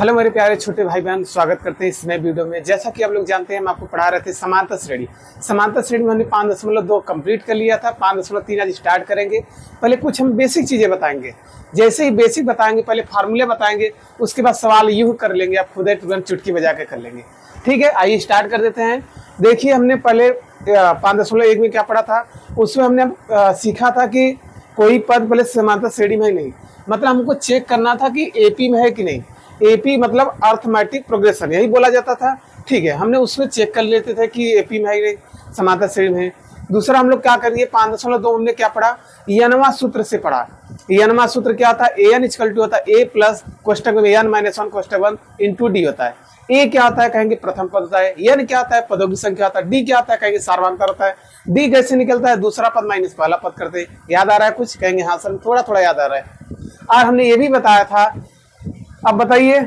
Hello मेरे प्यारे छोटे भाई बहन, स्वागत करते हैं इस नए वीडियो में। जैसा कि आप लोग जानते हैं, हम आपको पढ़ा रहे थे समांतर श्रेणी। समांतर श्रेणी में हमने 5.2 कंप्लीट कर लिया था। 5.3 आज स्टार्ट करेंगे। पहले कुछ हम बेसिक चीज़ें बताएंगे। जैसे ही बेसिक बताएंगे, पहले फार्मूले बताएंगे, उसके बाद सवाल यूँ कर लेंगे, आप खुद तुरंत चुटकी बजा के कर लेंगे। ठीक है, आइए स्टार्ट कर देते हैं। देखिए, हमने पहले 5.1 में क्या पढ़ा था, उसमें हमने सीखा था कि कोई पद पहले समांतर श्रेणी में नहीं, मतलब हमको चेक करना था कि एपी में है कि नहीं। एपी मतलब अर्थमेटिक प्रोग्रेशन, यही बोला जाता था। ठीक है, हमने उसमें चेक कर लेते थे कि एपी में है समांतर श्रेणी में है। दूसरा हम लोग क्या करेंगे, 5.2 हमने क्या पढ़ा, यनवा सूत्र से पढ़ा। यनवा सूत्र क्या होता है, एन इक्वल टू होता है ए प्लस कोष्टक में एन माइनस 1 कोष्टक 1 इंटू डी होता है। ए क्या होता है, कहेंगे प्रथम पद होता है। एन क्या होता है, पदों की संख्या होता है। डी क्या होता है, कहेंगे सार्वधातुक होता है। डी कैसे निकलता है, दूसरा पद माइनस पहला पद करते। याद आ रहा है कुछ, कहेंगे हाँ सर थोड़ा थोड़ा याद आ रहा है। और हमने ये भी बताया था, अब बताइए,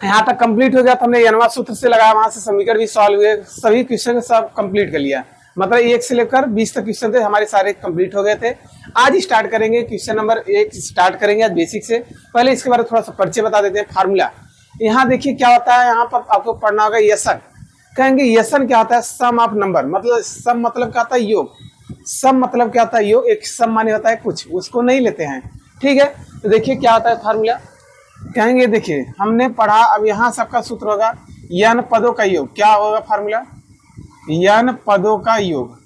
यहाँ तक कंप्लीट हो गया था। हमने यनवा सूत्र से लगाया, वहां से समीकरण भी सॉल्व हुए, सभी क्वेश्चन सब कंप्लीट कर लिया। मतलब 1 से लेकर 20 तक क्वेश्चन थे हमारे, सारे कंप्लीट हो गए थे। आज स्टार्ट करेंगे क्वेश्चन नंबर 1 स्टार्ट करेंगे आज बेसिक से। पहले इसके बारे में थोड़ा सा परिचय बता देते हैं। फार्मूला यहाँ देखिए क्या होता है, यहाँ पर आपको पढ़ना होगा यसन। कहेंगे यसन क्या होता है, सम ऑफ नंबर, मतलब सम मतलब क्या होता है, योग। सम मतलब क्या होता है, योग। एक सम माने होता है कुछ, उसको नहीं लेते हैं। ठीक है, तो देखिए क्या होता है फार्मूला। कहेंगे देखिए हमने पढ़ा, अब यहाँ सबका सूत्र होगा यन पदों का योग। क्या होगा फार्मूला, यन पदों का योग।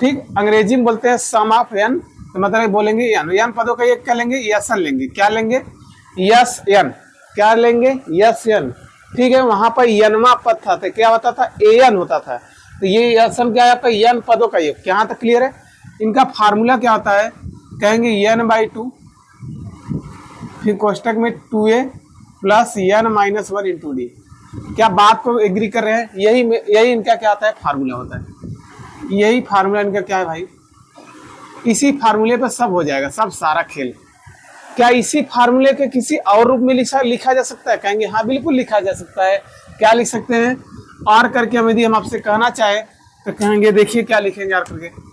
ठीक, अंग्रेजी में बोलते हैं सम ऑफ यन, तो मतलब बोलेंगे यन। यन पदों का योग क्या लेंगे, यसन लेंगे। क्या लेंगे, यस यन। क्या लेंगे, यस यन। ठीक है, वहां पर यनमा पद था, तो क्या होता था, एन होता था। तो ये यसन क्या है आपका, यन पदों का योग। यहाँ तक क्लियर है। इनका फार्मूला क्या होता है, कहेंगे n/2 फिर कोष्टक में 2a plus n minus 1 into D. क्या बात को एग्री कर रहे हैं, यही इनका क्या होता है, फार्मूला होता है। यही फार्मूला इनका क्या है भाई, इसी फार्मूले पर सब हो जाएगा, सब सारा खेल। क्या इसी फार्मूले के किसी और रूप में लिखा जा सकता है, कहेंगे हाँ बिल्कुल लिखा जा सकता है। क्या लिख सकते हैं, और करके यदि हम आपसे कहना चाहे तो कहेंगे, देखिए क्या लिखेंगे, और करके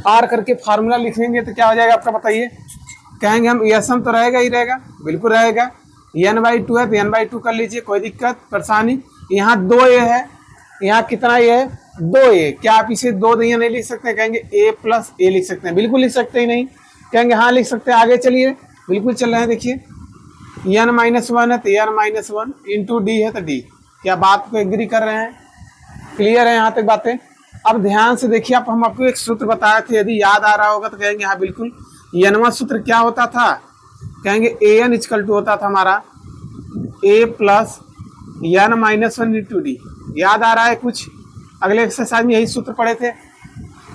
आर करके फार्मूला लिखेंगे तो क्या हो जाएगा आपका, बताइए। कहेंगे हम यसन तो रहेगा ही रहेगा, बिल्कुल रहेगा। n/2 है तो n/2 कर लीजिए, कोई दिक्कत परेशानी। यहाँ 2a है, यहाँ कितना a है, 2a। क्या आप इसे 2 दिया नहीं लिख सकते, कहेंगे a प्लस a लिख सकते हैं, बिल्कुल लिख सकते ही नहीं। कहेंगे हाँ लिख सकते हैं, आगे चलिए, बिल्कुल चल रहे हैं। देखिए n-1 है तो n-1 इंटू डी है तो डी। क्या बात को एग्री कर रहे हैं, क्लियर है यहाँ तक बातें। अब ध्यान से देखिए, आप हम आपको एक सूत्र बताए थे, यदि याद आ रहा होगा तो कहेंगे हाँ बिल्कुल। यनवा सूत्र क्या होता था, कहेंगे an इक्वल टू होता था हमारा a plus n minus 1 into D. याद आ रहा है कुछ, अगले एक्सरसाइज में यही सूत्र पढ़े थे।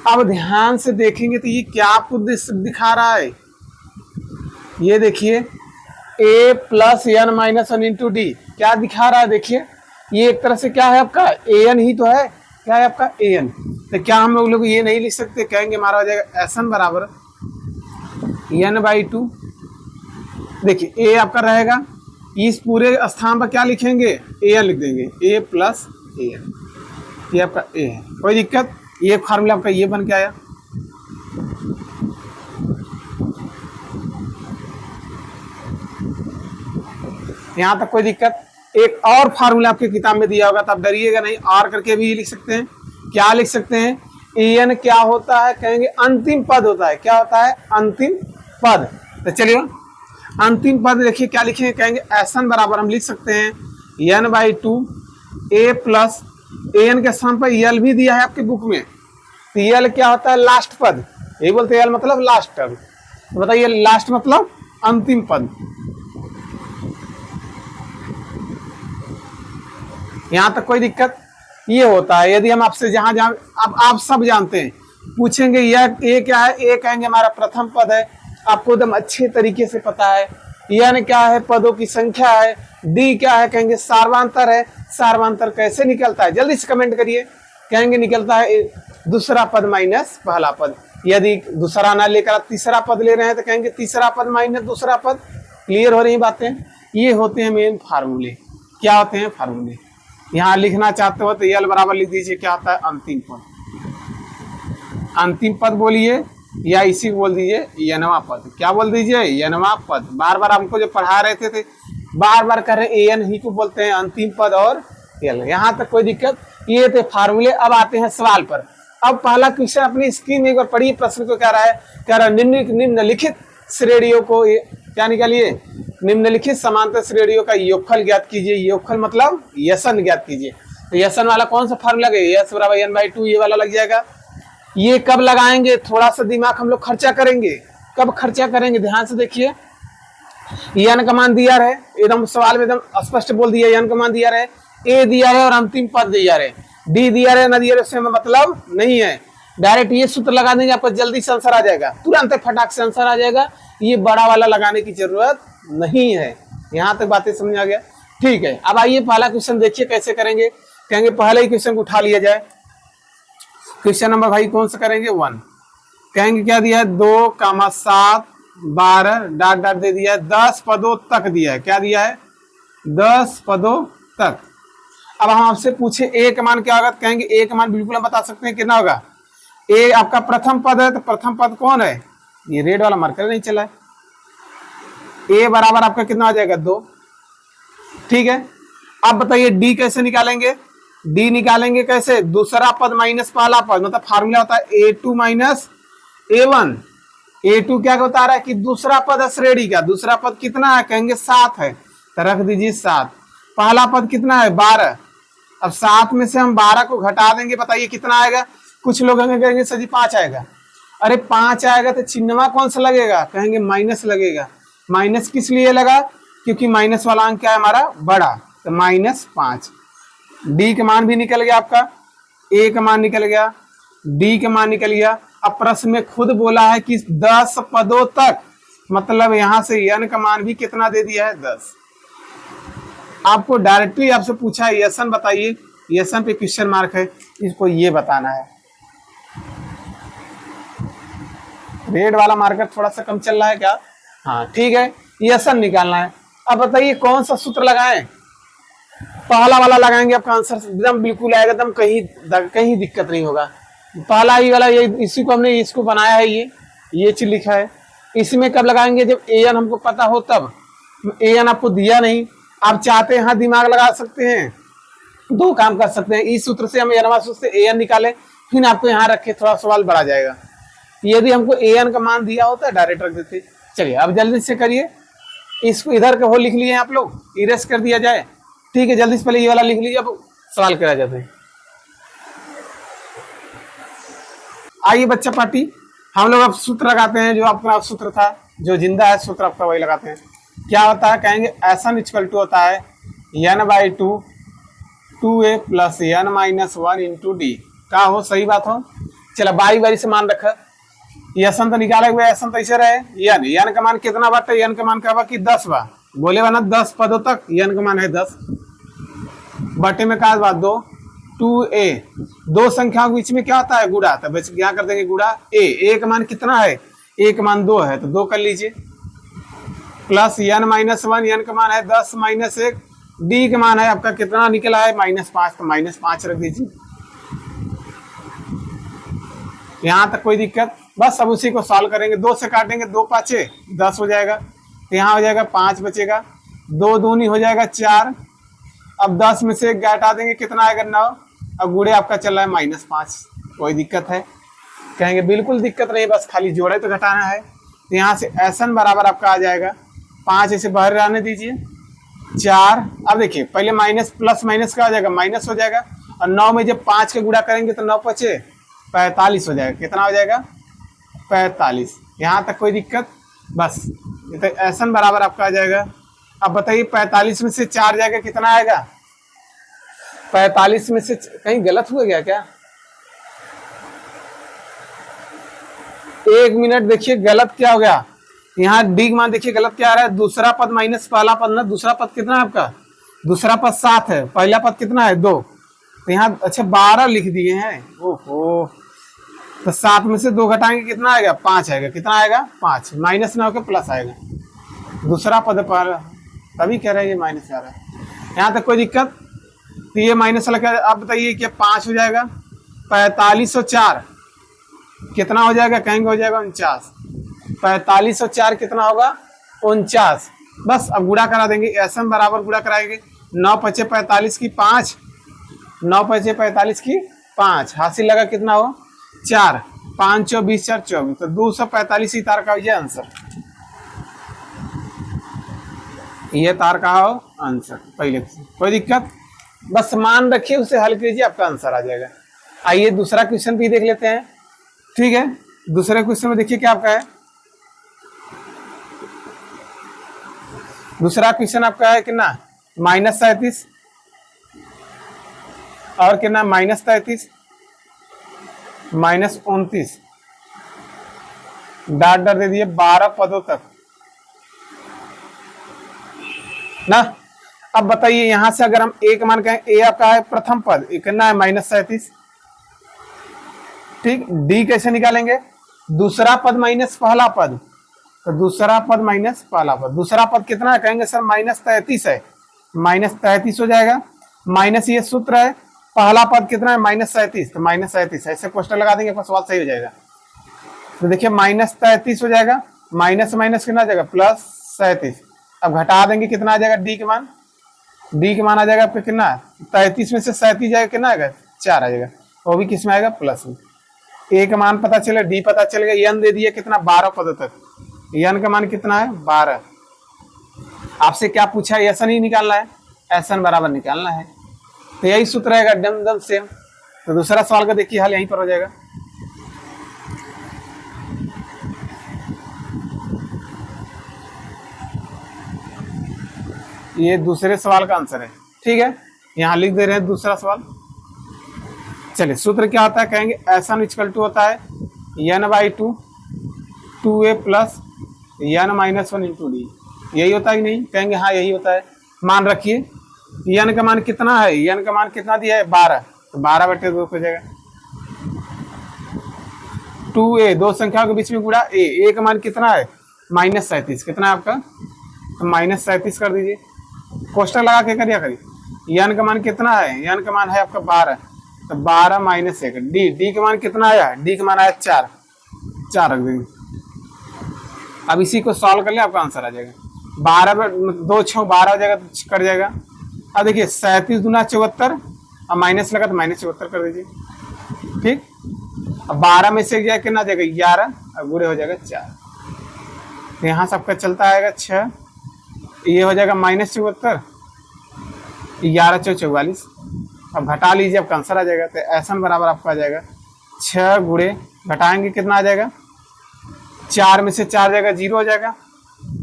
अब ध्यान से देखेंगे तो ये क्या आपको दिखा रहा है, ये देखिए a plus n minus 1 into D क्या दिखा रहा है। देखिए ये एक तरह से क्या है आपका, an ही तो है। क्या है आपका, an। तो क्या हम लोग ये नहीं लिख सकते, कहेंगे हमारा हो जाएगा एसन बराबर n/2। देखिए a आपका रहेगा, इस पूरे स्थान पर क्या लिखेंगे, an लिख देंगे, a प्लस an। ये आपका a है, कोई दिक्कत। ये फार्मूला आपका ये बन के आया। यहाँ तक कोई दिक्कत। एक और फार्मूला आपकी किताब में दिया होगा, तब डरिएगा नहीं, और करके भी लिख सकते हैं। क्या लिख सकते हैं, एन क्या होता है, कहेंगे अंतिम पद होता है। क्या होता है, अंतिम पद। तो चलिए अंतिम पद देखिए क्या लिखेंगे, कहेंगे एसन बराबर हम लिख सकते हैं n/2 a प्लस an के स्थान पर यल भी दिया है आपकी बुक में। तो यल क्या होता है, लास्ट पद, यही बोलते हैं यल मतलब लास्ट पद। तो बताइए लास्ट मतलब अंतिम पद। यहाँ तक कोई दिक्कत। ये होता है, यदि हम आपसे जहां जहां अब आप सब जानते हैं, पूछेंगे यह ए क्या है, ए कहेंगे हमारा प्रथम पद है, आपको एकदम अच्छे तरीके से पता है। यन क्या है, पदों की संख्या है। डी क्या है, कहेंगे सार्वधातुक है। सार्वधातुक कैसे निकलता है, जल्दी से कमेंट करिए। कहेंगे निकलता है दूसरा पद माइनस पहला पद। यदि दूसरा ना लेकर आप तीसरा पद ले रहे हैं तो कहेंगे तीसरा पद माइनस दूसरा पद। क्लियर हो रही बातें। ये होते हैं मेन फार्मूले। क्या होते हैं फार्मूले, यहाँ लिखना चाहते हो तो यल बराबर लिख दीजिए, क्या होता है, अंतिम पद। अंतिम पद बोलिए या इसी को बोल दीजिए nवां पद। क्या बोल दीजिए? nवां पद। बार बार हमको जो पढ़ा रहे थे बार बार कर रहे an ही को बोलते हैं अंतिम पद और l। यहाँ तक कोई दिक्कत? ये थे फार्मूले। अब आते हैं सवाल पर। अब पहला क्वेश्चन अपनी स्क्रीन में एक बार पढ़िए, प्रश्न को कह रहा है, कह रहा है निम्नलिखित श्रेणियों को क्या निकालिए? निम्नलिखित समांतर श्रेणियों का योगफल ज्ञात कीजिए। योगफल मतलब यसन ज्ञात कीजिए। तो यसन वाला कौन सा फार्मूला लगेगा? यस बराबर n/2 ये वाला लग जाएगा। ये कब लगाएंगे? थोड़ा सा दिमाग हम लोग खर्चा करेंगे। कब खर्चा करेंगे? ध्यान से देखिए। n का मान दिया है, एकदम सवाल में एकदम स्पष्ट बोल दिया, n का मान दिया है, a दिया है और अंतिम पद दिया है, d दिया है ना दिया है, उससे मतलब नहीं है। डायरेक्ट ये सूत्र लगा देंगे, आपको जल्दी से आंसर आ जाएगा, तुरंत फटाक से आंसर आ जाएगा। ये बड़ा वाला लगाने की जरूरत नहीं है। यहाँ तक बातें समझ आ गया? ठीक है। अब आइए पहला क्वेश्चन देखिए कैसे करेंगे। कहेंगे पहले ही क्वेश्चन को उठा लिया जाए। क्वेश्चन नंबर भाई कौन सा करेंगे? 1। कहेंगे क्या दिया है? 2, 7, 12 डॉट डॉट दे दिया है, 10 पदों तक दिया है। क्या दिया है? 10 पदों तक। अब हम आपसे पूछे ए का मान क्या होगा? कहेंगे ए का मान बिल्कुल हम बता सकते हैं कितना होगा। ए आपका प्रथम पद है, तो प्रथम पद कौन है? ये रेड वाला मार्कर नहीं चला है। ए बराबर आपका कितना आ जाएगा? 2। ठीक है। अब बताइए डी कैसे निकालेंगे? डी निकालेंगे कैसे? दूसरा पद माइनस पहला पद, मतलब फार्मूला होता है a2 माइनस a1। a2 क्या बता रहा है कि दूसरा पद है श्रेणी का। दूसरा पद कितना है? कहेंगे 7 है, तो रख दीजिए 7। पहला पद कितना है? 12। अब 7 में से हम 12 को घटा देंगे, बताइए कितना आएगा? कुछ लोग कहेंगे सर जी 5 आएगा। अरे 5 आएगा तो चिन्हवा कौन सा लगेगा? कहेंगे माइनस लगेगा। माइनस किस लिए लगा? क्योंकि माइनस वाला अंक क्या है हमारा? बड़ा, तो -5। डी का मान भी निकल गया आपका, ए का मान निकल गया, डी का मान निकल गया। अब प्रश्न में खुद बोला है कि 10 पदों तक, मतलब यहां से n का मान भी कितना दे दिया है? 10। आपको डायरेक्टली आपसे पूछा है यसन बताइए, यसन पे क्वेश्चन मार्क है, इसको ये बताना है। रेड वाला मार्कर थोड़ा सा कम चल रहा है क्या? हाँ ठीक है, यसन निकालना है। अब बताइए कौन सा सूत्र लगाएं? पहला वाला लगाएंगे, आपका आंसर एकदम बिल्कुल आएगा, एकदम कहीं दिक्कत नहीं होगा। पहला ही वाला, ये इसी को हमने इसको बनाया है, ये चीज लिखा है। इसमें कब लगाएंगे? जब an हमको पता हो तब। an आपको दिया नहीं, आप चाहते हैं दिमाग लगा सकते हैं, 2 काम कर सकते हैं। इस सूत्र से हम nवां सूत्र से an निकाले, फिर आपको यहाँ रखे, थोड़ा सवाल बढ़ा जाएगा। यदि हमको an का मान दिया होता है डायरेक्ट रख देते। चलिए अब जल्दी से करिए, इसको इधर का वो लिख लिए आप लोग, इरेज कर दिया जाए। ठीक है, जल्दी से पहले ये वाला लिख लीजिए, अब सवाल करा जाते हैं। आइए बच्चा पार्टी, हम लोग अब सूत्र लगाते हैं। जो आपका सूत्र था, जो जिंदा है सूत्र आपका, वही लगाते हैं। क्या होता है? कहेंगे एसन इक्वल टू होता है n/2 2a plus n-1 into D. का हो? सही बात हो। चलो बारी बारी से मान रखा, यसन तो निकाले हुए, यसन तो ऐसे रहे। n का मान कितना बाटे? n का मान क्या बा कि 10 बा, बोले बना 10 पदों तक, n का मान है 10, बटे में का बात 2 2a। 2 संख्याओं के बीच में क्या होता है? गुणा। तो बस क्या कर देंगे? गुणा a का मान कितना है? a का मान 2 है, तो 2 कर लीजिए, प्लस n-1, n का मान है 10 माइनस 1, d का मान है आपका कितना निकला है? -5, तो -5 रख दीजिए। यहाँ तक कोई दिक्कत? बस अब उसी को सॉल्व करेंगे। 2 से काटेंगे, 2 5 10 हो जाएगा, तो यहाँ हो जाएगा 5 बचेगा, 2 दूनी हो जाएगा 4। अब 10 में से 1 घटा देंगे, कितना आएगा? 9। अब गुणे आपका चल रहा है -5। कोई दिक्कत है? कहेंगे बिल्कुल दिक्कत नहीं, बस खाली जोड़े तो घटाना है। तो यहाँ से एसन बराबर आपका आ जाएगा 5, इसे बाहर रहने दीजिए, 4। अब देखिए पहले माइनस प्लस माइनस का हो जाएगा, माइनस हो जाएगा, और 9 में जब 5 का गुणा करेंगे तो 9 पचे 45 हो जाएगा। कितना हो जाएगा? 45। यहाँ तक कोई दिक्कत? बस तो एसन बराबर आपका आ जाएगा। अब बताइए 45 में से 4 जाएगा, कितना आएगा? 45 में से कहीं गलत हुआ गया क्या? 1 मिनट देखिए, गलत क्या हो गया? यहाँ डी का मान देखिए गलत क्या आ रहा है? दूसरा पद माइनस पहला पद ना। दूसरा पद कितना है आपका? दूसरा पद 7 है, पहला पद कितना है? 2। तो यहाँ अच्छा 12 लिख दिए हैं। ओहो, तो 7 में से 2 घटाएंगे, कितना आएगा? 5 आएगा। कितना आएगा? 5। माइनस ना होकर प्लस आएगा। दूसरा पद पर तभी कह रहे हैं ये माइनस आ रहा है। यहाँ तक कोई दिक्कत? तो ये माइनस वाला क्या? अब बताइए क्या 5 हो जाएगा? 45 और 4 कितना हो जाएगा, कहेंगे हो जाएगा 49। 45 और 4 कितना होगा, 49। बस अब गुणा करा देंगे, एसएम बराबर गुणा कराएंगे, 9 पचे 45 की 5, 9 पचे 45 की 5, हासिल लगा कितना हो 4, 5 24 4 24, तो 245 ही तार का हो आंसर। ये तार का हो आंसर पहले। कोई दिक्कत, बस मान रखिए उसे हल कीजिए, आपका आंसर आ जाएगा। आइए दूसरा क्वेश्चन भी देख लेते हैं। ठीक है, दूसरे क्वेश्चन में देखिए क्या आपका है। दूसरा क्वेश्चन आपका है कितना, -37 और कितना -33 -29, डाट डाट दे दिए 12 पदों तक ना। अब बताइए यहां से अगर हम ए का मान कहें, ए आपका है प्रथम पद, कितना है -37। ठीक, डी कैसे निकालेंगे, दूसरा पद माइनस पहला पद, तो दूसरा पद माइनस पहला पद, दूसरा पद कितना है, कहेंगे सर -33 है, -33 हो जाएगा, माइनस ये सूत्र है, पहला पद कितना है -37, तो -37 ऐसे क्वेश्चन लगा देंगे, आपका सवाल सही हो जाएगा। तो देखिए -33 हो जाएगा, माइनस माइनस कितना आ जाएगा +37, अब घटा देंगे कितना आ जाएगा डी के मान, डी के मान आ जाएगा आपका कितना, 33 में से 37 जाएगा कितना आएगा 4 आ जाएगा, वो भी किस में आएगा प्लस में। ए का मान पता चले, डी पता चलेगा, एन दे दिए कितना 12 पदों तक, एन का मान कितना है 12। आपसे क्या पूछा है, एसन ही निकालना है, एसन बराबर निकालना है, तो यही सूत्र रहेगा एकदम सेम। तो दूसरा सवाल का देखिए हल यहीं पर हो जाएगा। ये दूसरे सवाल का आंसर है। ठीक है, यहाँ लिख दे रहे हैं दूसरा सवाल। चलिए सूत्र क्या होता है, कहेंगे एसन इक्वल टू होता है n/2 2a plus n-1 into D, यही होता है कि नहीं, कहेंगे हाँ यही होता है। मान रखिए n का मान कितना है, n का मान कितना दिया है 12, तो 12/2 हो जाएगा। 2a दो संख्याओं के बीच में गुणा a का मान कितना है -37, कितना है आपका, तो -37 कर दीजिए, कोष्टक लगा के करिए करिए। n का मान कितना है, n का मान है आपका 12, तो 12 - 1, डी का मान कितना आया, डी का मान आया 4 रख देंगे। अब इसी को सॉल्व कर ले, आपका आंसर आ जाएगा 12 2 6 12 हो जाएगा, तो कट जाएगा। अब देखिए 37 दूना 74, अब माइनस लगा तो -74 कर दीजिए। ठीक, अब 12 में से कितना जाएगा 11, अब गुणे हो जाएगा 4, तो यहाँ सबका चलता आएगा 6, ये हो जाएगा -74, 11 × 4 = 44, अब घटा लीजिए, आपका आंसर आ जाएगा। तो एसन बराबर आपका आ जाएगा 6 गुणे घटाएंगे कितना आ जाएगा, 4 में से 4 जाएगा 0 हो जाएगा,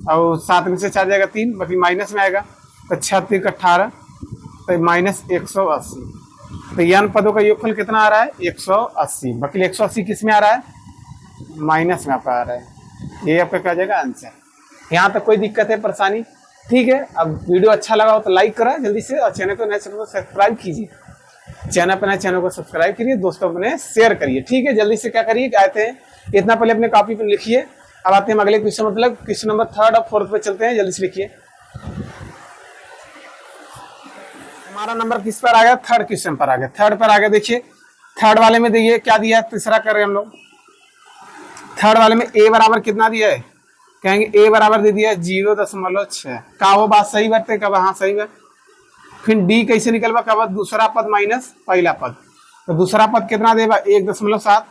और 7 में से 4 जाएगा 3, बाकी माइनस में आएगा, तो 36 × 18, तो -180। तो n पदों का योगफल कितना आ रहा है 180, बाकी 180 किस में आ रहा है, माइनस में आपका आ रहा है, ये आपका क्या जाएगा आंसर। यहाँ तक कोई दिक्कत है परेशानी, ठीक है। अब वीडियो अच्छा लगा हो तो लाइक करें जल्दी से, और चैनल को नए चैनल को सब्सक्राइब कीजिए, चैनल को सब्सक्राइब करिए, दोस्तों को शेयर करिए। ठीक है, जल्दी से क्या करिए, आते हैं इतना पहले अपने कॉपी पर लिखिए। अब आते हैं अगले क्वेश्चन, मतलब क्वेश्चन नंबर 3 और 4 पे चलते हैं, जल्दी से लिखिए। हमारा नंबर किस पर आ गया, 3rd क्वेश्चन पर आ गया, 3rd पर आ गया। देखिए 3rd वाले में देखिए क्या दिया है, तीसरा कर रहे हैं हम लोग। 3rd वाले में a बराबर कितना दिया है, कहेंगे a बराबर दे दिया है 0.6, का वो बात सही बात है, कब हाँ सही बात। फिर d कैसे निकलवा, कब दूसरा पद माइनस पहला पद, तो दूसरा पद कितना देगा 1.7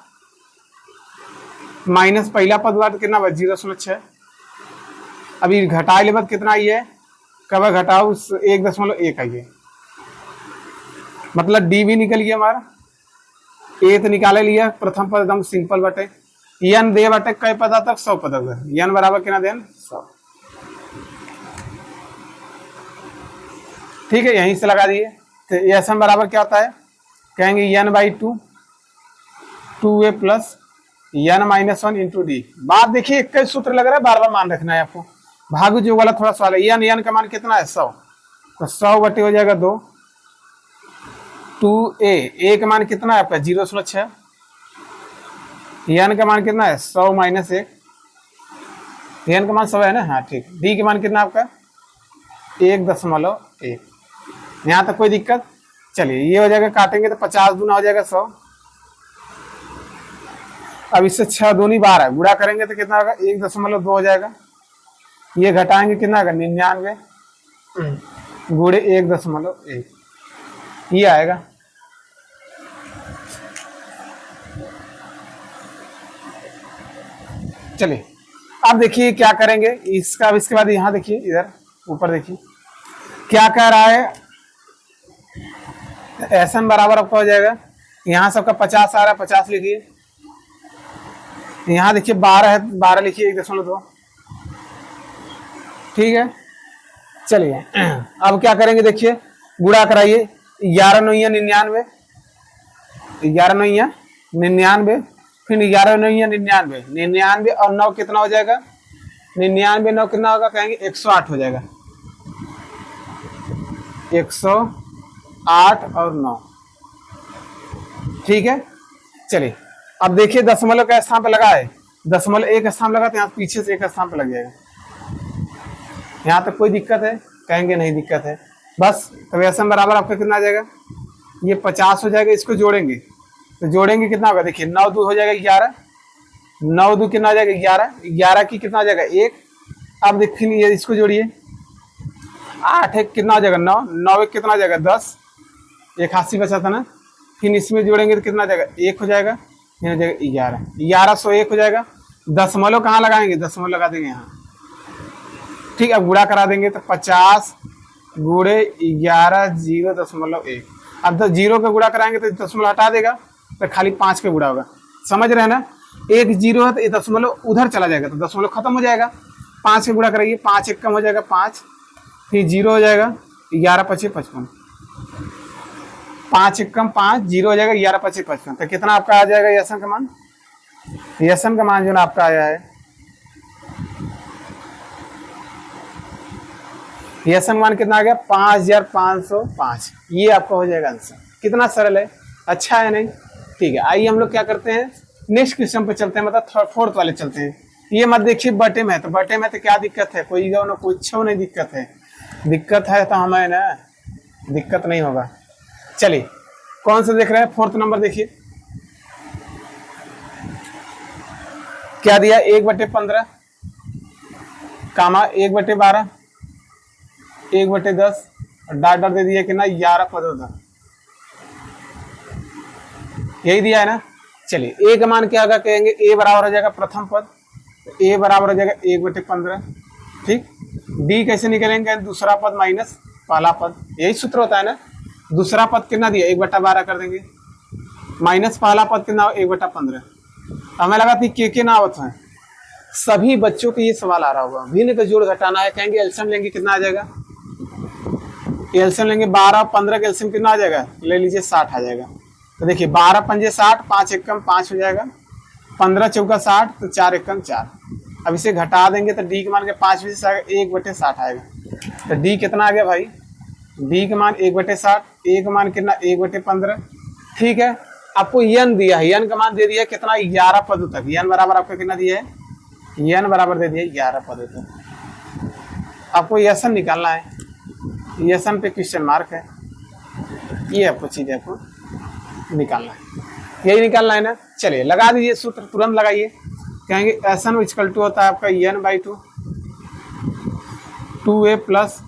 माइनस पहला पद बात कितना 0.6। अभी घटा ले बात कितना आई है, कब घटाओ 1.1 आई है, मतलब d भी निकल गया हमारा, a तो निकाले लिया, प्रथम पद एकदम सिंपल बटे, n दे बटे कई पद तक 100 पद, n बराबर कितना देन 100। ठीक है, यहीं से लगा दिए। तो एसन बराबर क्या होता है, कहेंगे n/2 2a plus n-1 into D. बात देखिए एक सूत्र लग रहा है, बार बार मान रखना है आपको, भागु जो वाला थोड़ा सवाल है। n का मान कितना है 100, तो 100 बटे हो जाएगा 2, 2a का मान कितना है आपका 0.6, n का मान कितना है 100 - 1, n का मान 100 है ना, हाँ ठीक। डी का मान कितना आपका 1.1, यहाँ तक कोई दिक्कत। चलिए ये हो जाएगा, काटेंगे तो 50 दूना हो जाएगा 100, अब इससे 6 दूनी 12 गुणा करेंगे तो कितना होगा 1.2 हो जाएगा। ये घटाएंगे कितना होगा 99 गुणे 1.1 ये आएगा। चलिए अब देखिए क्या करेंगे इसका। इसके बाद यहाँ देखिए इधर ऊपर देखिए क्या कह रहा है। SN बराबर आपका हो जाएगा, यहाँ सबका 50 आ रहा है 50 लिखिए। यहाँ देखिए 12 है 12 लिखिए 1.2 ठीक है। चलिए अब क्या करेंगे देखिए गुणा कराइए 11 9 99 11 9 99 फिर 11 9 99 99 और 9 कितना हो जाएगा 99 9 कितना होगा कहेंगे 108 हो जाएगा। 108 और 9 ठीक है। चलिए अब देखिए दशमलव का स्थान पे लगा है, दशमलव एक स्थान लगा तो यहाँ पीछे से एक स्थान पे लग जाएगा। यहाँ तक कोई दिक्कत है कहेंगे नहीं दिक्कत है बस। तो SN बराबर आपका कितना आ जाएगा ये 50 हो जाएगा। इसको जोड़ेंगे तो जोड़ेंगे कितना होगा देखिए 9 2 हो जाएगा 11 9 2 कितना हो जाएगा 11 11 की कितना हो जाएगा 1। अब देखिए इसको जोड़िए 8 1 कितना हो जाएगा 9 9 1 कितना हो जाएगा 10 81 बचा था ना। फिर इसमें जोड़ेंगे तो कितना हो जाएगा 1 हो जाएगा यहाँ हो जाएगा 11 1101 हो जाएगा। दशमलव कहाँ लगाएंगे दशमलव लगा देंगे यहाँ ठीक। अब गुणा करा देंगे तो 50 गुणे 11 0.1। अब तो 0 का गुणा कराएंगे तो दशमलव हटा देगा तो खाली 5 का गुणा होगा। समझ रहे हैं ना, एक 0 है तो ये दशमलव उधर चला जाएगा तो दशमलव खत्म हो जाएगा। 5 का गुणा कराइए 5 1 कम हो जाएगा 5 फिर 0 हो जाएगा 11 25 55 5 1 कम 5 0 हो जाएगा 11 25 55। तो कितना आपका आ जाएगा SN का मान, SN का मान जो ना आपका आया है SN मान कितना आ गया 5505। ये आपका हो जाएगा आंसर। कितना सरल है, अच्छा है नहीं। ठीक है आइए हम लोग क्या करते हैं नेक्स्ट क्वेश्चन पे चलते हैं, मतलब फोर्थ वाले चलते हैं। ये मत देखिए बटे में, तो बटे में तो क्या दिक्कत है, कोई ना कुछ नहीं दिक्कत है। दिक्कत है तो हमें ना दिक्कत नहीं होगा। चलिए कौन सा देख रहे हैं फोर्थ नंबर देखिए क्या दिया 1/15 कामा 1/12 1/10 डाट डाट दे दिया कि ना 11 पद होता यही दिया है ना। चलिए ए का मान क्या होगा कहेंगे ए बराबर हो जाएगा प्रथम पद, ए बराबर हो जाएगा 1/15 ठीक। डी कैसे निकलेंगे दूसरा पद माइनस पहला पद, यही सूत्र होता है ना। दूसरा पद कितना दिया 1/12 कर देंगे माइनस पहला पद कितना 1/15। हमें लगा थी के ना आवत है, सभी बच्चों को ये सवाल आ रहा होगा। भिन्न का जोड़ घटाना है कहेंगे एल्सियम लेंगे कितना आ जाएगा, एल्सियम लेंगे 12 15 का एल्सियम कितना आ जाएगा ले लीजिए 60 आ जाएगा। तो देखिए 12 पंजे 60 5 एकम 5 हो जाएगा 15 चौका 60 तो 4 एकम 4। अब इसे घटा देंगे तो डी के मान के 5 में से 1/60 आएगा। तो डी कितना आ गया भाई, डी का मान 1/60, ए का मान कितना 1/15 ठीक है। आपको यन दिया है, यन का मान दे दिया कितना 11 पदों तक। यन बराबर आपको कितना दिया है, यन बराबर दे दिया 11 पदों तक। आपको यसन निकालना है, यसन पे क्वेश्चन मार्क है, ये आपको चीज आपको निकालना है, यही निकालना है ना। चलिए लगा दीजिए सूत्र तुरंत लगाइए। कहेंगे एसन इक्वल टू होता है आपका n/2 2a plus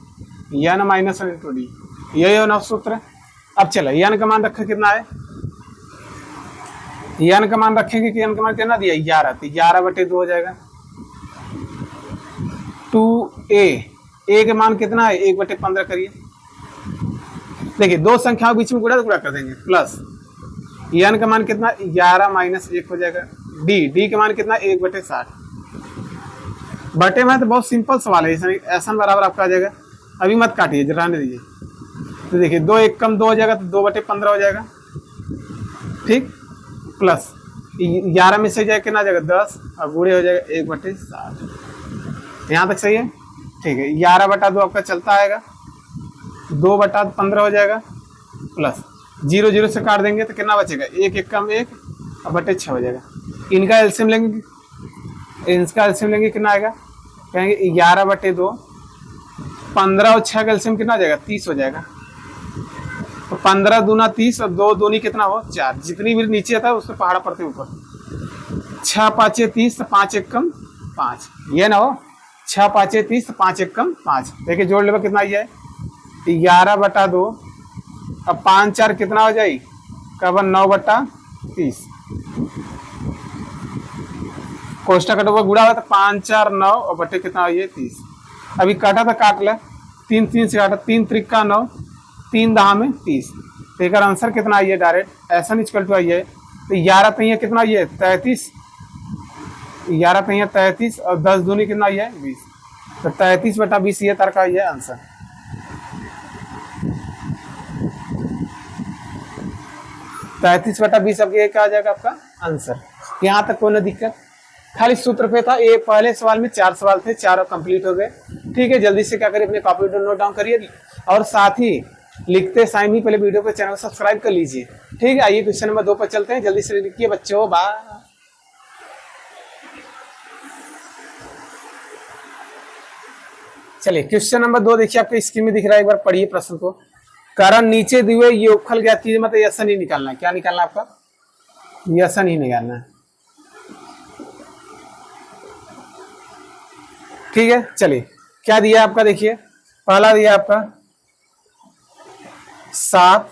n minus 1 into D, यही हो ना सूत्र। अब चलो n का मान रखें कितना है, n का मान रखेंगे कि n का मान कितना दिया 11, तो 11/2 हो जाएगा। 2a, a के मान कितना है 1/15 करिए। देखिए दो संख्याओं के बीच में गुणा कर देंगे प्लस n का मान कितना 11 माइनस 1 हो जाएगा। डी का मान कितना 1/60। बटे में तो बहुत सिंपल सवाल है, एसन बराबर आपका आ जाएगा। अभी मत काटिए जरा रहने दीजिए। तो देखिए 2 1 कम 2 हो जाएगा तो 2/15 हो जाएगा ठीक। प्लस 11 में से जाए कितना आ जाएगा 10 और गुणे हो जाएगा 1/60। यहाँ तक सही है ठीक है। 11/2 आपका चलता आएगा, 2/15 हो जाएगा प्लस 0 0 से काट देंगे तो कितना बचेगा 1 1 कम 1 और बटे 6 हो जाएगा। इनका एल्सियम लेंगे, इसका एल्सियम लेंगे कितना आएगा कहेंगे 11/2, 15 और 6 का एल्सियम कितना आ जाएगा 30 हो जाएगा। तो 15 दूना 30 और 2 दूनी कितना हो 4, जितनी भी नीचे आता है उससे पहाड़ा पड़ते ऊपर। 6 पाँचे 30 तो 5 एकम 5, ये ना हो 6 पाँचे 30 तो 5 एकम 5। देखिए जोड़ लेगा कितना ये है 11/2। अब 5 4 कितना हो जाए कब 9/30। कोष्टक कटोगा गुड़ा हुआ तो 5 4 9 और बटे कितना हो ये 30। अभी काटा था काट ले 3 3 से काटा 3 त्रिका 9 3 दहा में 30। तो एक आंसर कितना आइए डायरेक्ट ऐसा नहीं इक्वल टू आइए तो 11 तैया कितना आइए 33। 11 तैया 33 और 10 दूनी कितना आइए 20। तो 33/20 ये तार का आइए आंसर। 33/20 अब ये क्या आ जाएगा आपका आंसर। यहाँ तक कोई दिक्कत, खाली सूत्र पे था। ये पहले सवाल में 4 सवाल थे, चारों कंप्लीट हो गए। ठीक है, जल्दी से क्या करिए अपने कॉपी नोट डाउन करिए और साथ ही लिखते टाइम ही पहले वीडियो को चैनल को सब्सक्राइब कर लीजिए। ठीक है, आइए क्वेश्चन नंबर 2 पर चलते हैं। जल्दी से लिखिए बच्चों, बाय। चलिए क्वेश्चन नंबर 2 देखिए आपके स्क्रीन में दिख रहा है, एक बार पढ़िए प्रश्न को। कारण नीचे दिए हुए योगफल ज्ञात कीजिए, मतलब यसन ही निकालना है। क्या निकालना है आपका? यसन ही निकालना है। ठीक है, चलिए क्या दिया आपका देखिए। पहला दिया आपका 7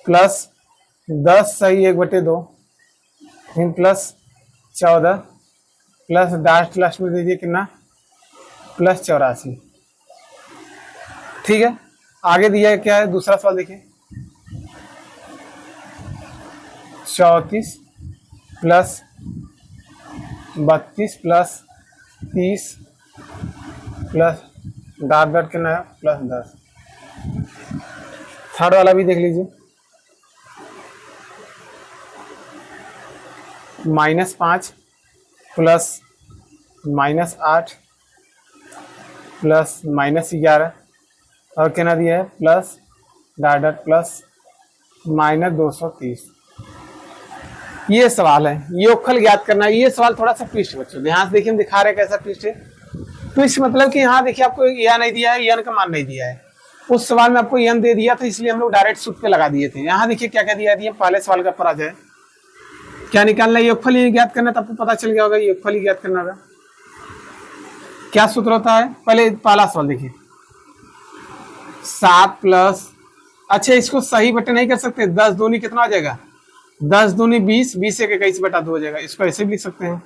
प्लस 10 सही 1/2 प्लस 14 प्लस डास्ट लास्ट में दीजिए कितना प्लस 84। ठीक है, आगे दिया है क्या है दूसरा सवाल देखिए 34 प्लस 32 प्लस 30 प्लस डाट कितना है प्लस 10। थर्ड वाला भी देख लीजिए -5 प्लस -8 प्लस -11 और कितना दिया है प्लस डाट प्लस -230। ये सवाल है, योगफल ज्ञात करना है। ये सवाल थोड़ा सा ट्विस्ट बच्चों ध्यान से देखिए, हम दिखा रहे हैं कैसा ट्विस्ट है। ट्विस्ट मतलब कि यहाँ देखिए आपको यह नहीं दिया है, यन का मान नहीं दिया है। उस सवाल में आपको यन दे दिया था, इसलिए हम लोग डायरेक्ट सूत्र पे लगा दिए थे। यहाँ देखिए क्या क्या दिया है, पहले सवाल का परा जाए क्या निकालना है, योगफल ही ज्ञात करना, तो आपको पता चल गया होगा योगफल ही ज्ञात करना होगा। क्या सूत्र होता है, पहले पहला सवाल देखिए 7 प्लस, अच्छा इसको सही बटे नहीं कर सकते, 10 दूनी कितना हो जाएगा 10 दूनी 20, 20 से 21/2 हो जाएगा। इसको ऐसे भी लिख सकते हैं।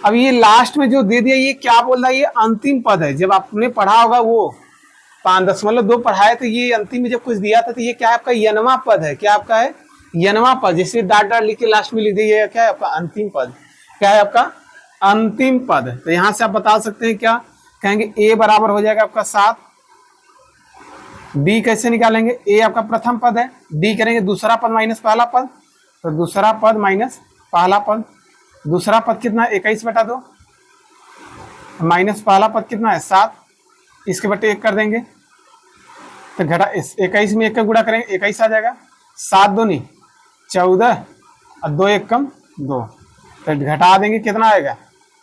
अब ये लास्ट में जो दे दिया ये क्या बोल रहा है, ये अंतिम पद है। जब आपने पढ़ा होगा वो 5.2 पढ़ाए तो ये अंतिम में जब कुछ दिया था तो ये क्या है आपका यनवा पद है। क्या आपका है यनवा पद, जैसे डाट डाट लिख के लास्ट में लिख दिए क्या है आपका अंतिम पद। क्या है आपका अंतिम पद। तो यहां से आप बता सकते हैं क्या कहेंगे, ए बराबर हो जाएगा आपका 7। डी कैसे निकालेंगे, ए आपका प्रथम पद है, डी करेंगे दूसरा पद माइनस पहला पद, तो दूसरा पद माइनस पहला पद। दूसरा पद कितना 21/2 माइनस पहला पद कितना है 7, इसके बटे 1 कर देंगे तो घटा 21 में 1 का गुणा करेंगे 21 आ जाएगा। 7 दूनी 14 और 2 1 कम 2, तो घटा देंगे कितना आएगा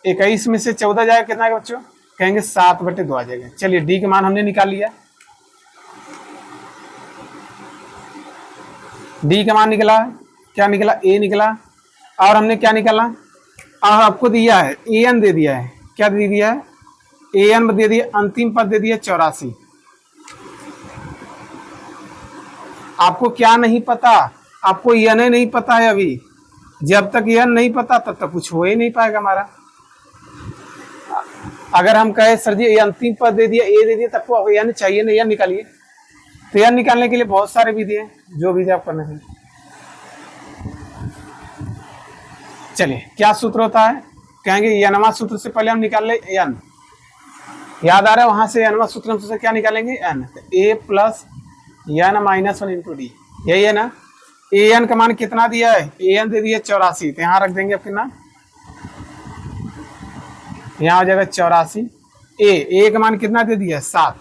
21 में से 14 जाएगा कितना आएगा बच्चों, कहेंगे 7/2 आ जाएगा। चलिए डी का मान हमने निकाल लिया, डी का मान निकला, क्या निकला ए निकला। और हमने क्या निकाला, आपको दिया है ए एन दे दिया है, क्या दे दिया है ए एन दे दिया, अंतिम पद दे दिया 84। आपको क्या नहीं पता, आपको एन नहीं पता है अभी। जब तक एन नहीं पता तब तक कुछ हो ही नहीं पाएगा हमारा। अगर हम कहे सर जी ये अंतिम पद दे दिया ए दे दिया तब को एन चाहिए नहीं, एन निकालिए। तो एन निकालने के लिए बहुत सारे विधि हैं, जो विधि आप करना चाहिए। चलिए क्या सूत्र होता है, कहेंगे एनवा सूत्र से पहले हम निकाल ले एन, याद आ रहा है वहां से एनवा सूत्र से क्या निकालेंगे एन, ए प्लस एन -1 इंटू डी, यही है ना। ए एन का मान कितना दिया है, ए एन दे दिया 84, तो यहाँ रख देंगे आप कितना, यहाँ हो जाएगा 84। ए का मान कितना दे दिया 7,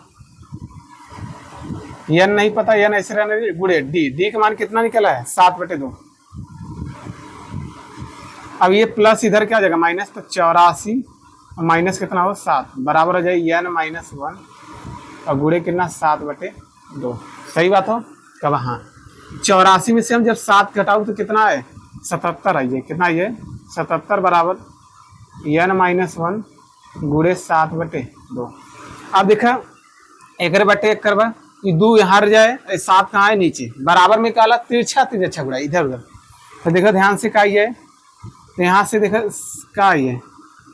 एन नहीं पता, एन ऐसे रहने गुड़े डी का मान कितना निकला है 7/2। अब ये प्लस इधर क्या हो जाएगा माइनस, तो 84 माइनस कितना हो 7 बराबर हो जाएगा एन -1 और गुड़े कितना 7/2। सही बात हो कब, हाँ 84 में से हम जब 7 घटाओ तो कितना है 77 आइए, कितना ये 77 बराबर n-1 गुणे 7/2। अब देखा एक बटे एक करवा ये 2 यहाँ रह जाए, 7 कहाँ है नीचे, बराबर में काला तिरछा तिरछा गुड़ा इधर उधर। तो देखो ध्यान से का ये, तो यहाँ से देखो का ये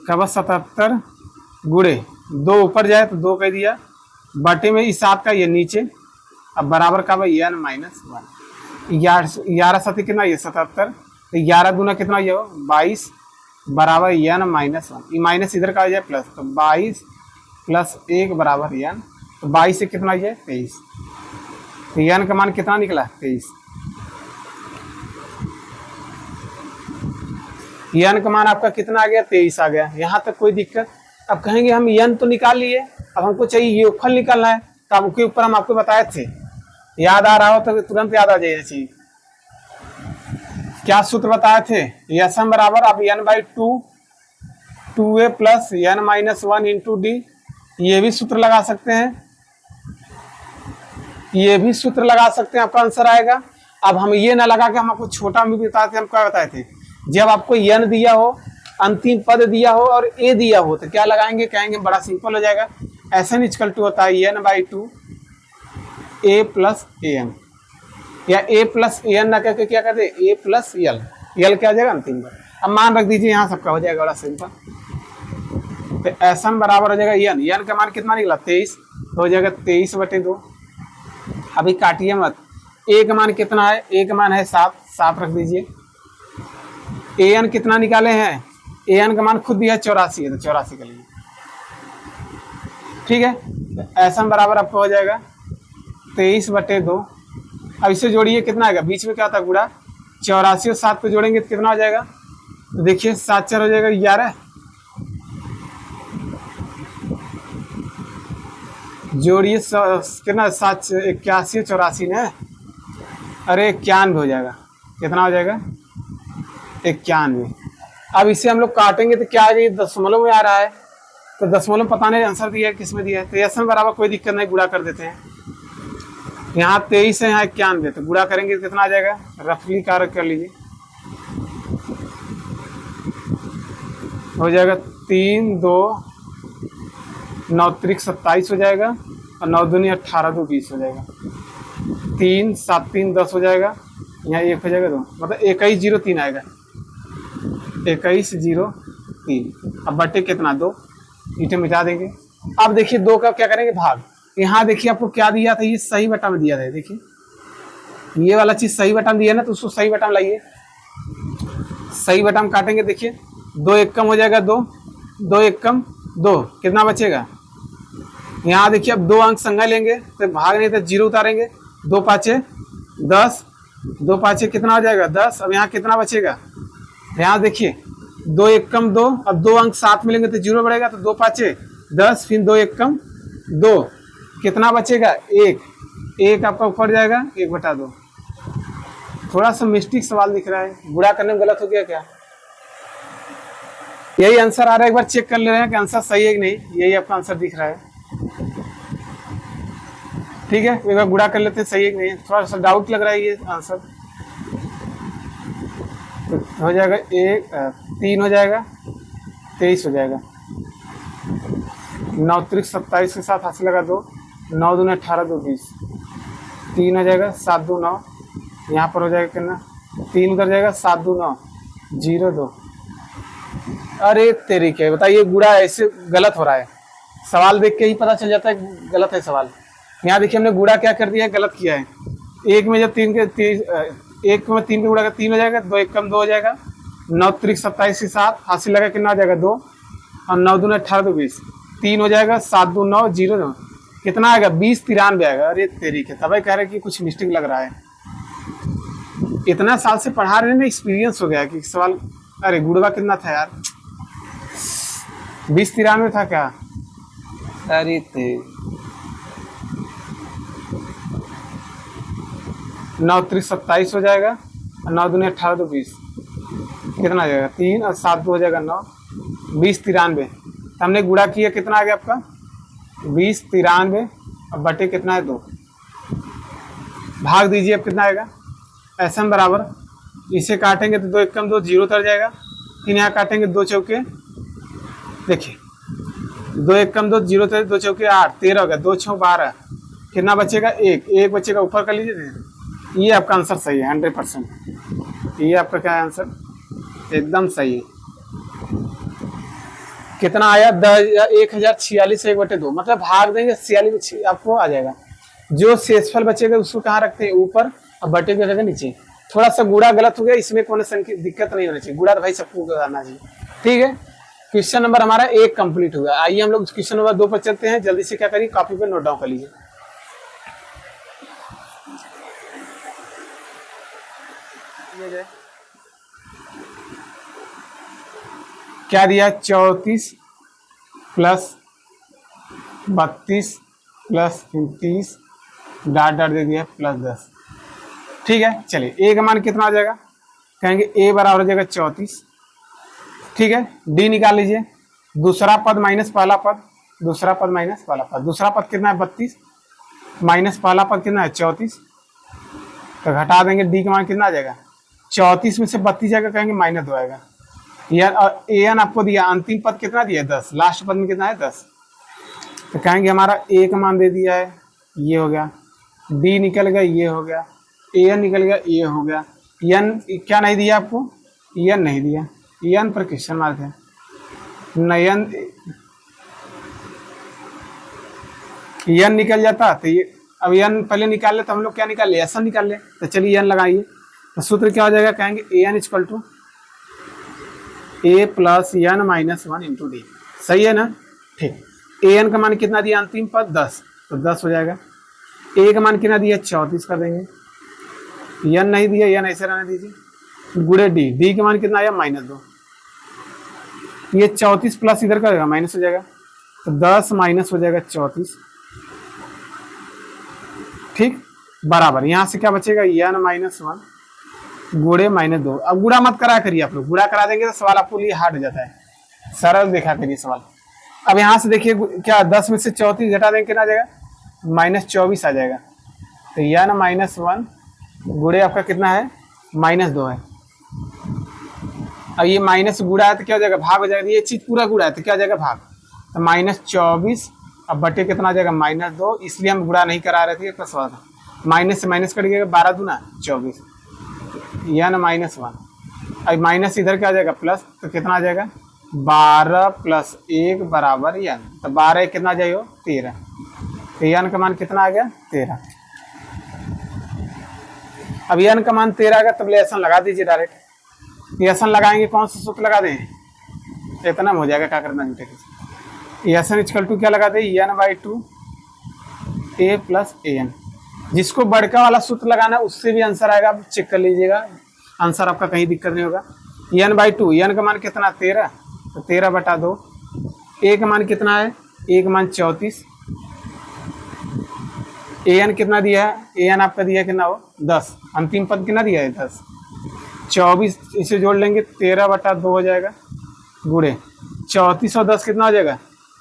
कब 77 गुणे 2 ऊपर जाए तो 2 कह दिया, बटे में इस 7 का ये नीचे, अब बराबर का भाई n-1। 11 7 कितना ये 77, तो 11 दूना कितना ये 22 बराबर n-1। ये माइनस इधर का आ जाए प्लस, तो 22 प्लस 1 बराबर n, तो 22 से कितना ये 23, तो n का मान कितना निकला 23। n का मान आपका कितना आ गया 23 आ गया। यहाँ तक कोई दिक्कत? अब कहेंगे हम n तो निकाल लिए, अब हमको चाहिए योगफल निकालना है, तो अब उसके ऊपर हम आपको बताए थे, याद आ रहा हो तो तुरंत याद आ जाए चीज। क्या सूत्र बताए थे? Sm बराबर आप n/2 2a plus n-1 into D, ये भी सूत्र लगा सकते हैं, ये भी सूत्र लगा सकते हैं, आपका आंसर आएगा। अब हम ये ना लगा के हम आपको छोटा में भी बताए थे, हम क्या बताए थे, जब आपको n दिया हो, अंतिम पद दिया हो और a दिया हो तो क्या लगाएंगे, कहेंगे बड़ा सिंपल हो जाएगा, Sn = होता है n/2 a प्लस an, या a प्लस an ना करके क्या करते a प्लस l, l क्या हो जाएगा अंतिम पर। अब मान रख दीजिए यहाँ सबका हो जाएगा बड़ा सिंपल, तो Sn बराबर हो जाएगा n का मान कितना निकला 23, तो हो जाएगा 23/2। अभी काटिए मत, a का मान कितना है, a का मान है 7 रख दीजिए। an कितना निकाले हैं, an का मान खुद दिया है 84 है, तो 84 कर लीजिए, ठीक है। तो Sn बराबर आपको हो जाएगा 23/2। अब इसे जोड़िए कितना आएगा, बीच में क्या होता है गुणा, 84 और 7 को जोड़ेंगे तो कितना हो जाएगा, तो देखिए 7 4 हो जाएगा 11, जोड़िए कितना 7 81 84 ने, अरे 91 हो जाएगा, कितना हो जाएगा 91। अब इसे हम लोग काटेंगे तो क्या आ जाएगी, दशमलव में आ रहा है, तो दशमलव पता नहीं आंसर दिया है किस में दिया है, तो Sn बराबर कोई दिक्कत नहीं, गुणा कर देते हैं। यहाँ 23 है, यहाँ 91, तो गुणा करेंगे तो कितना आ जाएगा, रफली कार्य कर लीजिए, हो जाएगा 3 2 9 त्रिक 27 हो जाएगा, और 9 दूनी 18 2 20 हो जाएगा, 3 7 3 10 हो जाएगा, यहाँ 1 हो जाएगा 2, मतलब 2103 आएगा, 2103। अब बटे कितना 2, ईटे मिटा देंगे। अब देखिए 2 का क्या करेंगे भाग, यहाँ देखिए आपको क्या दिया था, ये सही बटा में दिया था, देखिए ये वाला चीज सही बटा में दिया ना, तो उसको सही बटा में लाइए, सही बटा में काटेंगे, देखिए 2 1 कम हो जाएगा 2 2 1 कम 2, कितना बचेगा, यहाँ देखिए अब 2 अंक संज्ञा लेंगे तो भाग नहीं तो 0 उतारेंगे, 2 5 10, 2 5 कितना हो जाएगा 10। अब यहाँ कितना बचेगा, यहाँ देखिए 2 1 कम 2, अब 2 अंक साथ मिलेंगे तो 0 बढ़ेगा, तो 2 5 10, फिर 2 1 कम 2, कितना बचेगा 1 आपका ऊपर जाएगा 1/2। थोड़ा सा मिस्टेक सवाल दिख रहा है, गुणा करने में गलत हो गया क्या, यही आंसर आ रहा है, एक बार चेक कर ले रहे हैं कि आंसर सही है कि नहीं, यही आपका आंसर दिख रहा है, ठीक है। एक बार गुणा कर लेते हैं सही है कि नहीं, थोड़ा सा डाउट लग रहा है ये आंसर, तो हो जाएगा 3 हो जाएगा 23 हो जाएगा, 9 त्रिक 27 के साथ हासिल लगा 2, 9 दूनी 18 2 20, 3 हो जाएगा 7 2 9, यहाँ पर हो जाएगा कितना 3 उधर जाएगा 7 2 9 0 2। अरे तेरी क्या बताइए, गुणा ऐसे गलत हो रहा है, सवाल देख के ही पता चल जाता है गलत है सवाल। यहाँ देखिए हमने गुणा क्या कर दिया है, गलत किया है, एक में जब 3 में 3 का गुणा का 3 हो जाएगा, 2 1 कम 2 हो जाएगा, 9 त्रिक 27 के साथ हासिल लगा कितना हो जाएगा 2, और 9 दूनी 18 2 20, 3 हो जाएगा 7 2 9 0 9, कितना आएगा 20 93 आएगा। अरे तेरी के तभी कह रहे कि कुछ मिस्टेक लग रहा है, इतना साल से पढ़ा रहे हैं ना, एक्सपीरियंस हो गया कि सवाल, अरे गुड़वा कितना था यार 20 93 था क्या, अरे तेरी 9 त्रिक 27 हो जाएगा, और 9 दूनी 18 2 20, कितना आ जाएगा 3 और 7 2 हो जाएगा 9, 20 93। तो हमने गुणा किया कितना आ गया आपका 20 93, और बटे कितना है 2, भाग दीजिए अब कितना आएगा एस एन बराबर, इसे काटेंगे तो 2 एक कम 2, 0 उतर जाएगा। फिर यहाँ काटेंगे 2 चौके, देखिए 2 एक कम 2, 0 उतर, 2 चौके 8, 13 हो गया, 2 6 12, कितना बचेगा? एक बचेगा, ऊपर कर लीजिए। ये आपका आंसर सही है 100%। ये आपका क्या है आंसर? एकदम सही है। कितना आया? 1046 से 1/2, मतलब भाग देंगे 46 में, आपको आ जाएगा। जो शेषफल बचेगा उसको कहाँ रखते हैं? ऊपर, और बटे को रखेंगे नीचे। थोड़ा सा गुणा गलत हो गया, इसमें कोई दिक्कत नहीं होनी चाहिए, गुणा तो भाई सबको आना चाहिए। ठीक है, क्वेश्चन नंबर हमारा 1 कंप्लीट हुआ। आइए हम लोग क्वेश्चन नंबर 2 पर चलते हैं। जल्दी से क्या करिए, कॉपी पे नोट डाउन कर लीजिए। क्या दिया? 34 प्लस 32 प्लस 30 डाट डाट दे दिया प्लस 10। ठीक है, चलिए ए का मान कितना आ जाएगा? कहेंगे ए बराबर हो जाएगा 34। ठीक है, डी निकाल लीजिए। दूसरा पद माइनस पहला पद, दूसरा पद माइनस पहला पद। दूसरा पद कितना है? 32 माइनस पहला पद कितना है? 34। तो घटा देंगे, डी का मान कितना आ जाएगा? 34 में से 32 जाएगा, कहेंगे -2 आएगा। ए एन आपको दिया, अंतिम पद कितना दिया? 10। लास्ट पद में कितना है? 10। तो कहेंगे हमारा ए का मान दे दिया है, ये हो गया। डी निकल गया, ये हो गया। ए एन निकल गया, ये हो गया। एन क्या नहीं दिया आपको? एन नहीं दिया, एन पर क्वेश्चन मार्क है। नयन एन निकल जाता तो ये, अब एन पहले निकाल ले तो हम लोग क्या निकाल ले? ऐसा निकाल ले। तो चलिए एन लगाइए, तो सूत्र क्या हो जाएगा? कहेंगे a n equal to a plus n minus 1 into d. सही है ना? ठीक। ए एन का मान कितना दिया? अंतिम पद 10, तो 10 हो जाएगा। ए का मान कितना दिया? 34 कर देंगे। एन नहीं दिया, एन ऐसे रहने दीजिए। गुड़े डी, डी का मान कितना आया? -2। ये 34 प्लस इधर का माइनस हो जाएगा, तो 10 माइनस हो जाएगा 34। ठीक, बराबर यहाँ से क्या बचेगा? एन -1 गुड़े -2। अब गुड़ा मत करा करिए आप लोग, गुड़ा करा देंगे तो सवाल आपको लिए हार्ड हो जाता है। सरल देखा करिए सवाल। अब यहाँ से देखिए क्या, 10 में से 34 घटा देंगे, कितना आ जाएगा? -24 आ जाएगा। तो एन -1 गुड़े आपका कितना है? -2 है। अब ये माइनस गुड़ा है तो क्या हो जाएगा? भाग हो जाएगा। ये चीज पूरा गुड़ा है तो क्या हो जाएगा? भाग। तो -24, अब बटे कितना आ जाएगा? -2। इसलिए हम गुड़ा नहीं करा रहे थे, प्लस माइनस से माइनस कट गया, 12 दूना 24, एन -1। अब माइनस इधर क्या आ जाएगा? प्लस, तो कितना आ जाएगा? 12 प्लस 1 बराबर एन। तो 12 कितना आ जाएगा? 13। तो एन का मान कितना आ गया? 13। अब एन का मान 13 आ गया, तब लेसन लगा दीजिए डायरेक्ट। एसन लगाएंगे, कौन सा सूत्र लगा दें? इतना हो जाएगा, क्या करना है? एसन इक्वल टू क्या लगा दें? n/2 a plus an। जिसको बड़का वाला सूत्र लगाना है उससे भी आंसर आएगा, आप चेक कर लीजिएगा, आंसर आपका कहीं दिक्कत नहीं होगा। n/2, एन का मान कितना? 13, तो 13/2। ए का मान कितना है? ए का मान 34। an कितना दिया है? an आपका दिया है कितना हो? 10। अंतिम पद कितना दिया है? 10। 24 इसे जोड़ लेंगे, 13/2 हो जाएगा। गुड़े 34 और 10 कितना हो जाएगा?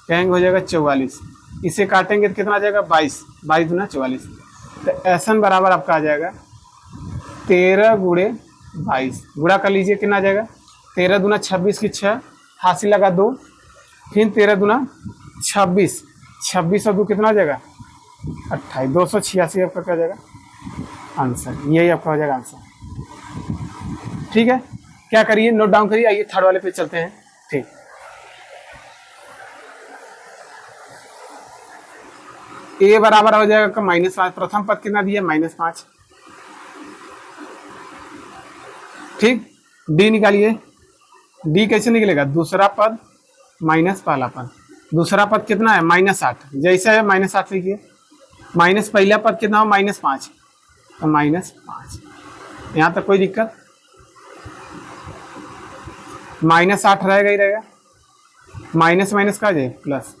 कहेंगे हो जाएगा 44। इसे काटेंगे तो कितना आ जाएगा? 22, 22 दूना 44। तो एसन बराबर आपका आ जाएगा 13 गुड़े 22। गुड़ा कर लीजिए, कितना आ जाएगा? 13 दूना 26 की 6, हासिल लगा 2, फिर 13 दूना 26, 26 और 2 कितना आ जाएगा? 28, 286 आपका क्या हो जाएगा? आंसर। यही आपका हो जाएगा आंसर। ठीक है, क्या करिए? नोट डाउन करिए। आइए थर्ड वाले पे चलते हैं। ठीक, ए बराबर हो जाएगा -5। प्रथम पद कितना दिया? -5। ठीक, डी निकालिए। डी कैसे निकलेगा? दूसरा पद माइनस पहला पद। दूसरा पद कितना है? -8। जैसा है -8 लिखिए। माइनस पहला पद कितना हो? -5, तो -5। यहाँ तक कोई दिक्कत? -8 रहेगा ही रहेगा, माइनस माइनस का जाए प्लस।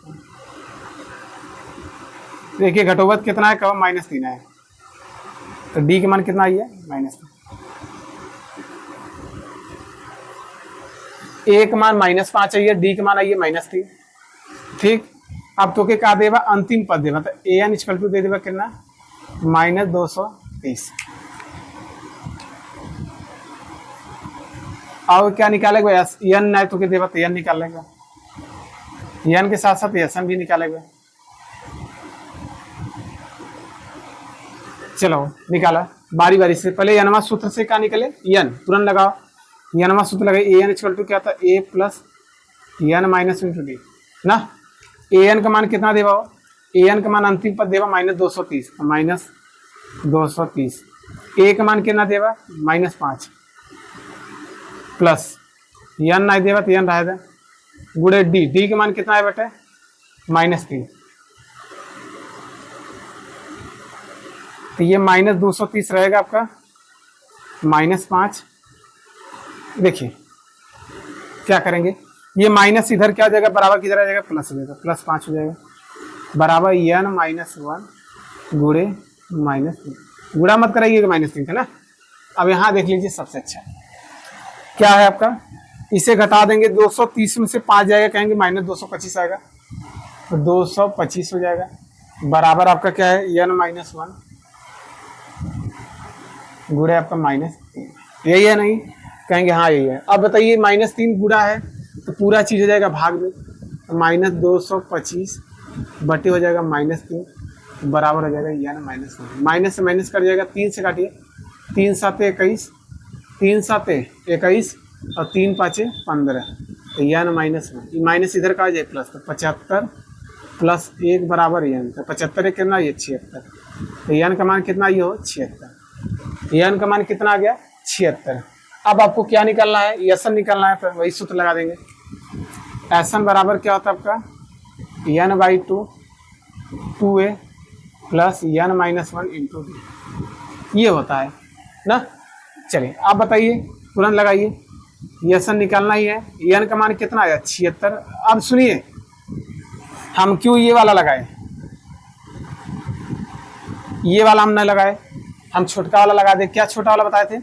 देखिए घटोवत कितना है? कब? -3 है, तो डी का मान कितना आई है? -3। ए का मान -5 आई है, डी का मान आई है -3। ठीक, अब तो क्या देगा? अंतिम पद देगा, तो ए एन इक्वल टू दे देगा कितना? -230। और क्या निकालेगा एस एन नहीं तो क्या देगा तो एन निकालेगा, एन के साथ साथ एस एन भी निकालेगा। चलो निकाला बारी बारी से, पहले एनवा सूत्र से क्या निकले एन, तुरंत लगाओ एनवा सूत्र लगे, ए एन इक्वल टू क्या था a plus n minus into d ना। ए एन का मान कितना देवा, ए एन का मान अंतिम पद देवा -230, -230, ए का मान कितना देवा -5 प्लस एन नहीं देवा तो एन रहेगा गुड़े डी, डी का मान कितना है बेटे -3, तो ये -230 रहेगा आपका -5। देखिए क्या करेंगे, ये माइनस इधर क्या हो जाएगा बराबर किधर आ जाएगा प्लस हो जाएगा, +5 हो जाएगा बराबर एन -1 गुड़े -3, गुड़ा मत कराइएगा -3 था ना। अब यहाँ देख लीजिए सबसे अच्छा क्या है आपका, इसे घटा देंगे 230 में से 5 जाएगा, कहेंगे -225 आएगा तो 225 हो जाएगा बराबर आपका क्या है एन -1 गुड़े आपका -3, यही है नहीं, कहेंगे हाँ यही है। अब बताइए -3 गुड़ा है तो पूरा चीज़ हो जाएगा भाग में, तो -225 बटे हो जाएगा -3 बराबर हो जाएगा एन -1, माइनस से माइनस कट जाएगा, 3 से काटिए, 3 7 21, 3 7 21 और 3 5 15, तो एन -1, माइनस इधर का आ जाए प्लस, तो 75 प्लस 1 बराबर एन, तो 75 कितना ये 76, तो एन का मान कितना ये हो 76, एन का मान कितना आ गया 76। अब आपको क्या निकालना है, एसन निकालना है, फिर वही सूत्र लगा देंगे, एसन बराबर क्या होता है आपका n/2 2a plus n -1 into D, ये होता है ना। चलिए आप बताइए, तुरंत लगाइए, एसन निकालना ही है, एन का मान कितना आया 76। अब सुनिए हम क्यों ये वाला लगाए, ये वाला हम न लगाए, हम छोटका वाला लगा दे। क्या छोटा वाला बताए थे,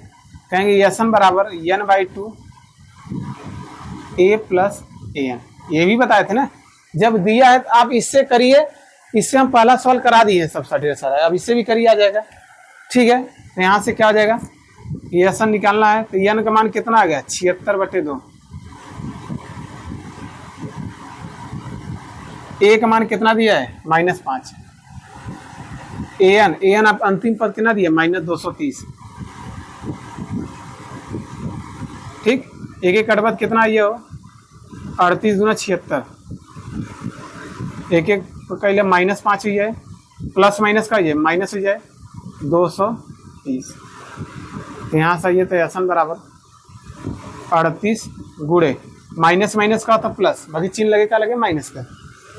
कहेंगे एसन बराबर n/2 a प्लस an, ये भी बताए थे ना। जब दिया है तो आप इससे करिए, इससे हम पहला सवाल करा दिए सब ढेर सारा, अब इससे भी करिए आ जाएगा, ठीक है। तो यहाँ से क्या हो जाएगा, एसन निकालना है तो n का मान कितना आ गया 76/2, a का मान कितना दिया है -5, an आप अंतिम पद कितना दिया -230, ठीक। एक एक कटबत कितना ये हो 38 दूना 76, एक एक कह -5 हो जाए प्लस माइनस का ये माइनस हो जाए 230, तो यहाँ से ये तो एसन बराबर 38 गुड़े माइनस माइनस का था प्लस, बाकी चिन्ह लगे क्या लगे माइनस का,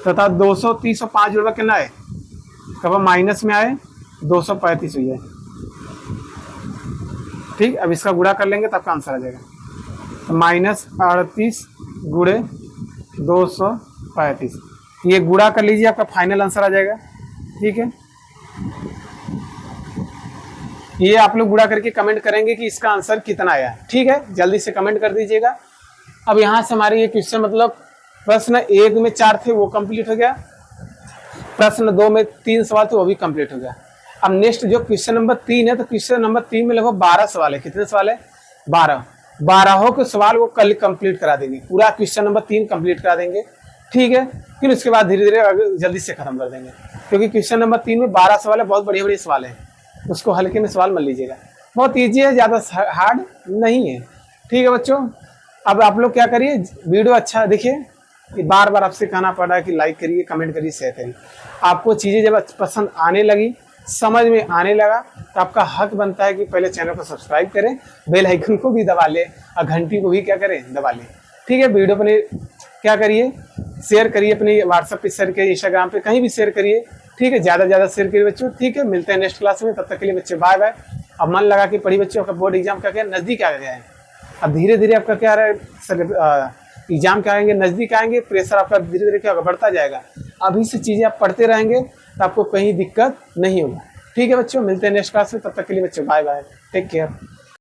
तथा 230 और 5 जुड़वा कितना है, कब माइनस में आए 235 हो जाए, ठीक। अब इसका गुणा कर लेंगे तब का आंसर आ जाएगा, तो -38 गुड़े 235, ये गुणा कर लीजिए आपका फाइनल आंसर आ जाएगा, ठीक है। ये आप लोग गुणा करके कमेंट करेंगे कि इसका आंसर कितना आया, ठीक है, जल्दी से कमेंट कर दीजिएगा। अब यहाँ से हमारे ये क्वेश्चन मतलब प्रश्न 1 में 4 थे वो कंप्लीट हो गया, प्रश्न 2 में 3 सवाल थे वो भी कंप्लीट हो गया। अब नेक्स्ट जो क्वेश्चन नंबर 3 है, तो क्वेश्चन नंबर 3 में लगभग 12 सवाल है। कितने सवाल है 12 के सवाल वो कल कंप्लीट करा देंगे, पूरा क्वेश्चन नंबर 3 कंप्लीट करा देंगे, ठीक है। फिर उसके बाद धीरे धीरे जल्दी से खत्म कर देंगे, क्योंकि क्वेश्चन नंबर 3 में 12 सवाल है, बहुत बड़े बड़े सवाल है, उसको हल्के में सवाल मत लीजिएगा, बहुत ईजी है, ज़्यादा हार्ड नहीं है, ठीक है बच्चों। अब आप लोग क्या करिए, वीडियो अच्छा देखिए, बार बार आपसे कहना पड़ रहा है कि लाइक करिए, कमेंट करिए, शेयर करिए। आपको चीज़ें जब पसंद आने लगी, समझ में आने लगा, तो आपका हक बनता है कि पहले चैनल को सब्सक्राइब करें, बेल आइकन को भी दबा लें और घंटी को भी क्या करें दबा लें, ठीक है। वीडियो अपने क्या करिए, शेयर करिए, अपने व्हाट्सएप पे शेयर करिए, इंस्टाग्राम पे कहीं भी शेयर करिए, ठीक है, ज़्यादा से ज़्यादा शेयर करिए बच्चों, ठीक है। मिलते हैं नेक्स्ट क्लास में, तब तक के लिए बच्चे बाय बाय। अब मन लगा कि पढ़ी बच्चों, आपका बोर्ड एग्जाम का क्या नज़दीक आ गया है, अब धीरे धीरे आपका क्या रहा है, एग्जाम क्या आएंगे नज़दीक आएंगे, प्रेशर आपका धीरे धीरे क्या बढ़ता जाएगा। अभी से चीज़ें आप पढ़ते रहेंगे तो आपको कहीं दिक्कत नहीं होगा, ठीक है बच्चों। मिलते हैं नेक्स्ट क्लास में, तब तक के लिए बच्चों बाय बाय, टेक केयर।